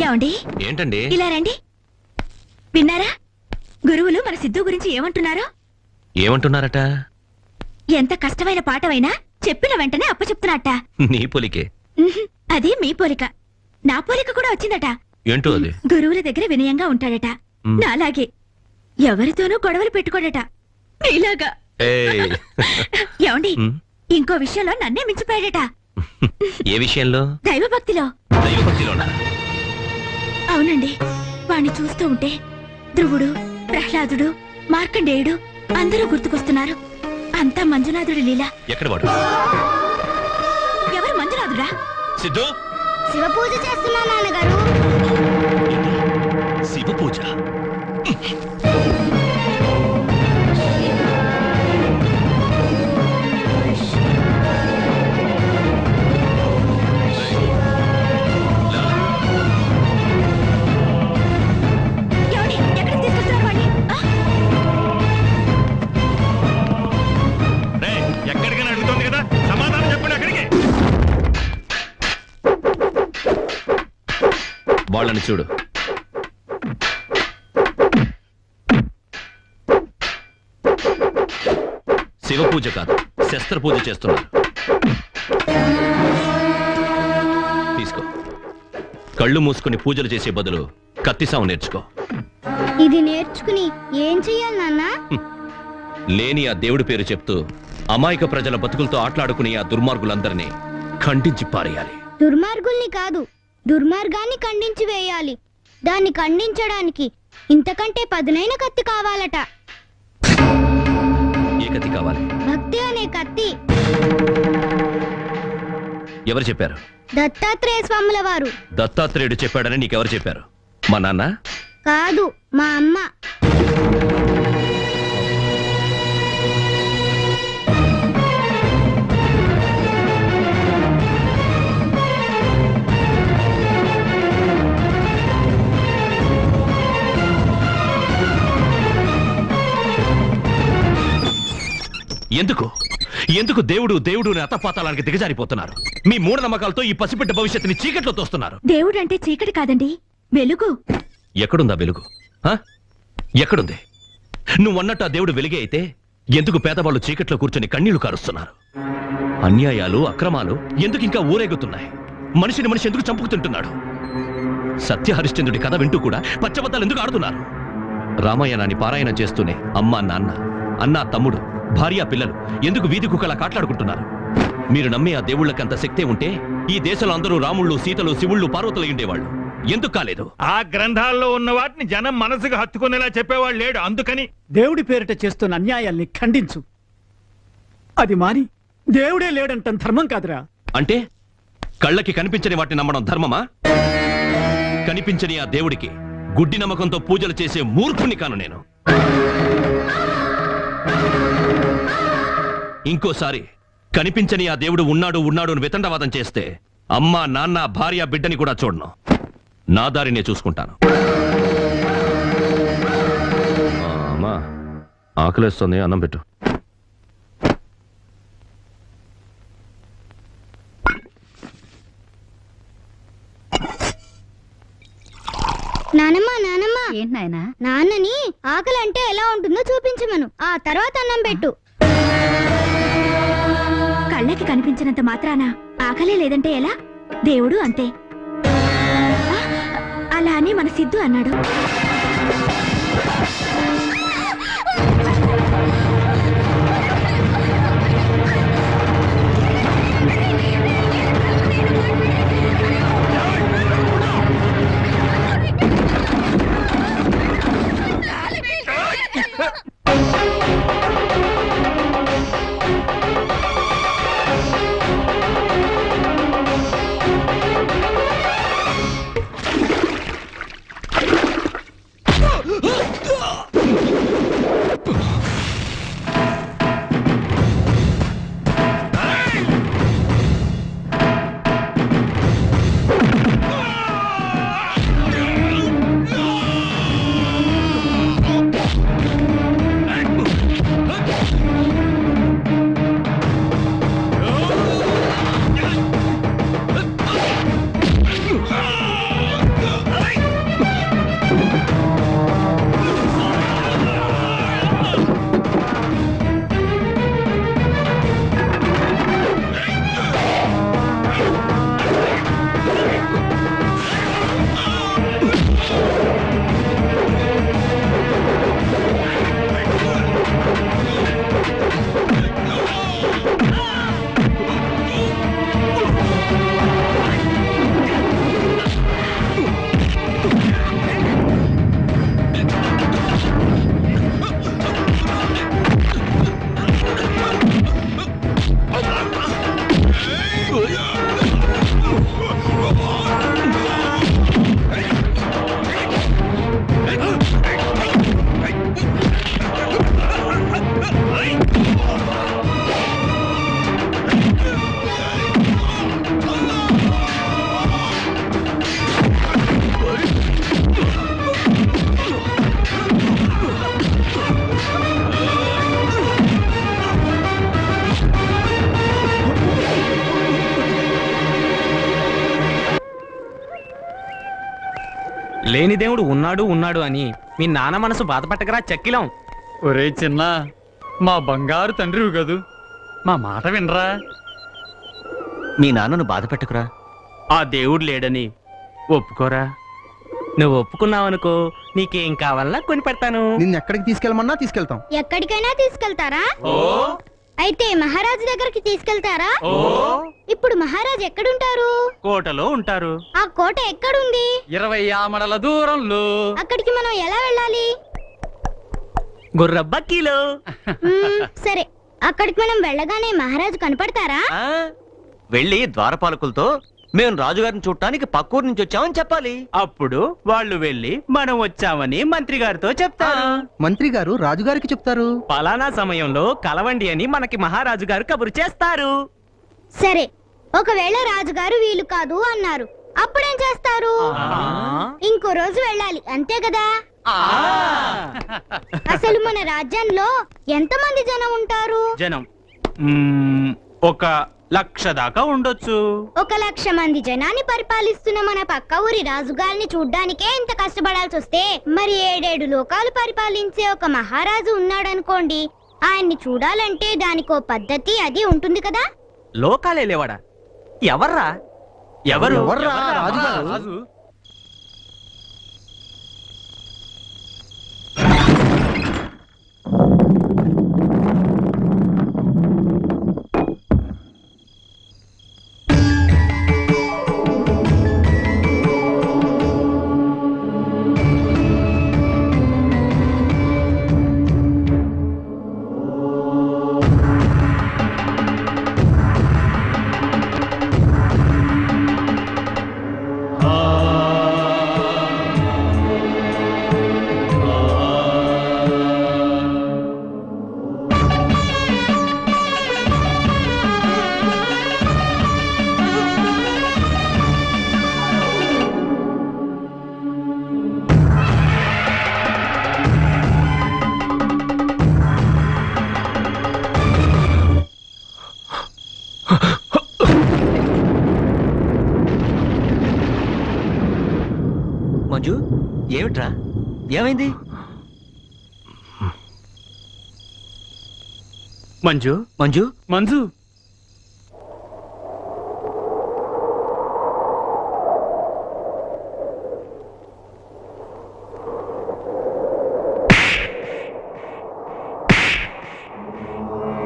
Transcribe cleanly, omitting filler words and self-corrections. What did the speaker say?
ఏమండి? ఏంటండి? ఇలా రండి. విన్నారా గురువులు మన సిద్ధు గురించి ఏమంటున్నారో? ఏమంటున్నారట? ఎంత కష్టమైన పాఠమైనా చెప్పిన వెంటనే అప్పచెప్తున్నట్ట. నీ పోలికే. అది మీ పోలిక. నా పోలిక కూడా వచ్చిందట. ఏంటో అది? గురువుల దగ్గర వినయంగా ఉంటాడట. నాలాగే ఎవరితోనూ గొడవలు పెట్టుకోడట. నీలాగా. ఏమండి, ఇంకో విషయంలో నన్నే మించిపోయాడట. ఏ విషయంలో? దైవభక్తిలో. దైవభక్తిలోనా? అవునండి. వాణ్ణి చూస్తూ ఉంటే ధ్రువుడు, ప్రహ్లాదుడు, మార్కండేయుడు అందరూ గుర్తుకొస్తున్నారు. అంతా మంజునాథుడి లీల. ఎక్కడ వాడు? ఎవరు మంజునాథుడా? సిద్ధు, శివ పూజ చేస్తున్నా నాన్నగారు. శివ పూజ? ఎక్కడికి తీసుకొస్తున్నారు వాణ్ణి? ఎక్కడికైనా అడుగుతోంది కదా, సమాధానం చెప్పండి. అక్కడికి వాళ్ళని చూడు. శివ పూజ కాదు, శస్త్ర పూజ చేస్తున్నారు. తీసుకో. కళ్ళు మూసుకుని పూజలు చేసే బదులు కత్తిసాము నేర్చుకో. ఇది నేర్చుకుని ఏం చెయ్యాలి నాన్న? లేని ఆ దేవుడి పేరు చెప్తూ అమాయక ప్రజల బతుకులతో ఆటలాడుకుని ఆ దుర్మార్గులందరినీ ఖండించి పారేయాలి. దుర్మార్గుల్ని కాదు, దుర్మార్గాన్ని ఖండించి వేయాలి. దాన్ని ఖండించడానికి ఇంతకంటే పదునైన కత్తి కావాలట. ఏ కత్తి కావాలి? భక్తి అనే కత్తి. ఎవరు చెప్పారు? దత్తాత్రేయ స్వాముల వారు. దత్తాత్రేయుడు చెప్పాడని నీకెవరు చెప్పారు? మా నాన్న? కాదు, మా అమ్మ. ఎందుకు ఎందుకు దేవుడు దేవుడు అతపాతాలానికి దిగజారిపోతున్నారు? మీ మూఢనమ్మకాలతో ఈ పసిబిడ్డ భవిష్యత్తుని చీకట్లో తోస్తున్నారు. దేవుడు అంటే చీకటి కాదండి, వెలుగు. ఎక్కడుందా వెలుగు? ఎక్కడుంది? నువ్వన్నట్టు ఆ దేవుడు వెలుగే అయితే ఎందుకు పేదవాళ్ళు చీకట్లో కూర్చొని కన్నీళ్లు కారుస్తున్నారు? అన్యాయాలు, అక్రమాలు ఎందుకు ఇంకా ఊరేగుతున్నాయి? మనిషిని మనిషి ఎందుకు చంపుకుతుంటున్నాడు? సత్యహరిశ్చంద్రుడి కథ వింటూ కూడా పచ్చబద్దాలు ఎందుకు ఆడుతున్నారు? రామాయణాన్ని పారాయణం చేస్తూనే అమ్మా, నాన్న, అన్నా, తమ్ముడు, భార్య, పిల్లలు ఎందుకు వీధి కుక్కలా కాట్లాడుకుంటున్నారు? మీరు నమ్మే ఆ దేవుళ్ళకంత శక్తే ఉంటే ఈ దేశంలో అందరూ రాముళ్ళు, సీతలు, శివుళ్ళు, పార్వతులు ఉండేవాళ్ళు. ఎందుకు కాలేదు? ఆ గ్రంథాల్లో ఉన్న వాటిని జనం మనసుకు హత్తుకునేలా చెప్పేవాడు లేడు. అందుకని దేవుడి పేరిట చేస్తున్న అన్యాయాల్ని ఖండించు. అది మాని దేవుడే లేడంటాం ధర్మం కాదురా. అంటే కళ్ళకి కనిపించని వాటిని నమ్మడం ధర్మమా? కనిపించని ఆ దేవుడికి గుడ్డి నమ్మకంతో పూజలు చేసే మూర్ఖుని కాను నేను. ఇంకోసారి కనిపించని ఆ దేవుడు ఉన్నాడు ఉన్నాడు అని వితండవాదం చేస్తే అమ్మ, నాన్న, భార్య, బిడ్డని కూడా చూడను. నా దారినే చూసుకుంటాను. అమ్మా, ఆకలేస్తుంది, అన్నం పెట్టు. నానమ్మ, నానమ్మ, ఏంటి నాయనా? నాన్నని ఆకలి అంటే ఎలా ఉంటుందో చూపించమను. ఆ తర్వాత అన్నం పెట్టు. కళ్ళకి కనిపించినంత మాత్రాన ఆకలే లేదంటే ఎలా? దేవుడు అంతే. అలా అని మన సిద్ధు అన్నాడు. లేని దేవుడు ఉన్నాడు ఉన్నాడు అని మీ నాన్న మనసు బాధపట్టకరా చక్కిలం. ఒరే చిన్న, మా బంగారు తండ్రివి కదూ, మా మాట వినరా. మీ నాన్నను బాధ పెట్టకురా. ఆ దేవుడు లేడని ఒప్పుకోరా. నువ్వు ఒప్పుకున్నావనుకో నీకేం కావాలన్నా కొని పెడతాను. నిన్నెక్కడికి తీసుకెళ్ళమన్నా తీసుకెళ్తాం. ఎక్కడికైనా తీసుకెళ్తారా? ఓ అయితే మహారాజు దగ్గరికి తీసుకెళ్తారా? ఓ ఇప్పుడు మహారాజు ఎక్కడుంటారు? కోటలో ఉంటారు. ఆ కోట ఎక్కడుంది? 20 ఆమడల దూరంలో. అక్కడికి మనం ఎలా వెళ్ళాలి? గుర్రబ్బక్కీలో. సరే, అక్కడికి మనం వెళ్ళగానే మహారాజు కనపడతారా? వెళ్ళి ద్వారపాలకులతో మేము రాజుగారిని చూడటానికి పక్కూరు నుంచి వచ్చామని చెప్పాలి. అప్పుడు వాళ్ళు వెళ్ళి మనం వచ్చామని మంత్రి గారితో చెప్తారు. మంత్రి గారు రాజుగారికి చెప్తారు. పలానా సమయంలో కలవండి అని మనకి మహారాజు గారు కబురు చేస్తారు. సరే, ఒకవేళ రాజుగారు వీలు కాదు అన్నారు, అప్పుడేం చేస్తారు? ఇంకో రోజు వెళ్ళాలి, అంతే కదా? అసలు మన రాజ్యంలో ఎంతమంది జనం ఉంటారు? జనం 1,00,000 దాకా ఉండొచ్చు. 1,00,000 మంది జనాన్ని పరిపాలిస్తున్న మన పక్క ఊరి రాజుగారిని చూడ్డానికే ఇంత కష్టపడాల్సి వస్తే, మరి 7 లోకాలు పరిపాలించే ఒక మహారాజు ఉన్నాడనుకోండి, ఆయన్ని చూడాలంటే దానికో పద్ధతి అది ఉంటుంది కదా? లోకాలే లేవాడా? ఎవర్రా? ఎవరు? రాజుగారు. మంజు, ఏమిట్రా? ఏమైంది? మంజు మంజు మంజు